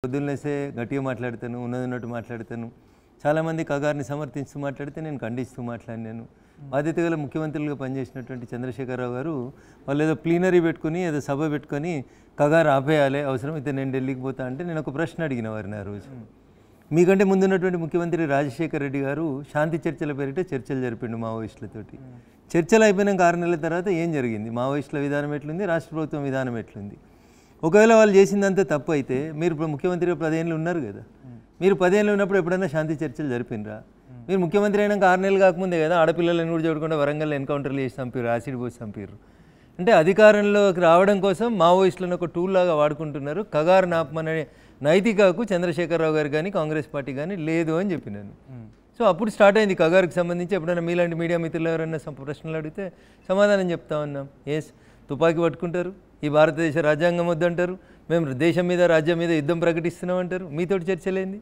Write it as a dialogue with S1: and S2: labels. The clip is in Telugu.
S1: పొద్దున్నేసే గట్టిగా మాట్లాడతాను, ఉన్నట్టు మాట్లాడతాను. చాలామంది కగారిని సమర్థిస్తూ మాట్లాడితే నేను ఖండిస్తూ మాట్లాడినాను. బాధ్యత గల ముఖ్యమంత్రులుగా పనిచేసినటువంటి చంద్రశేఖరరావు గారు వాళ్ళు ఏదో ప్లీనరీ పెట్టుకుని ఏదో సభ పెట్టుకొని కగారు ఆపేయాలి, అవసరమైతే నేను ఢిల్లీకి పోతా అంటే నేను ఒక ప్రశ్న అడిగిన వారిని ఆ రోజు. మీకంటే ముందున్నటువంటి ముఖ్యమంత్రి రాజశేఖర రెడ్డి గారు శాంతి చర్చల పేరిట చర్చలు జరిపిండు మావోయిస్టులతోటి. చర్చలు అయిపోయినాక 6 నెలల తర్వాత ఏం జరిగింది? మావోయిస్టుల విధానం ఎట్లుంది, రాష్ట్ర ప్రభుత్వం విధానం ఎట్లుంది? ఒకవేళ వాళ్ళు చేసిందంతా తప్పు అయితే మీరు ఇప్పుడు ముఖ్యమంత్రిగా 10 ఏళ్ళు ఉన్నారు కదా, మీరు 10 ఏళ్ళు ఉన్నప్పుడు ఎప్పుడైనా శాంతి చర్చలు జరిపినరా? మీరు ముఖ్యమంత్రి అయినాక 6 నెలలు కాకముందే కదా ఆడపిల్లలను కూడా చూడకుండా వరంగల్ ఎన్కౌంటర్లు చేసి చంపారు, యాసిడ్ పోసి చంపారు. అంటే అధికారంలోకి రావడం కోసం మావోయిస్టులను ఒక టూల్ లాగా వాడుకుంటున్నారు. కగారు నాపమనే నైతిక హక్కు చంద్రశేఖరరావు గారు కానీ కాంగ్రెస్ పార్టీ కానీ లేదు అని చెప్పినాను. సో అప్పుడు స్టార్ట్ అయింది కగారుకి సంబంధించి. ఎప్పుడైనా మీలాంటి మీడియా మిత్రులు ఎవరైనా ప్రశ్నలు అడిగితే సమాధానం చెప్తా ఉన్నాం. తుపాకీ పట్టుకుంటారు, ఈ భారతదేశ రాజ్యాంగం వద్దంటారు, మేము దేశం మీద రాజ్యం మీద యుద్ధం ప్రకటిస్తున్నాం అంటారు. మీతోటి చర్చలేంది?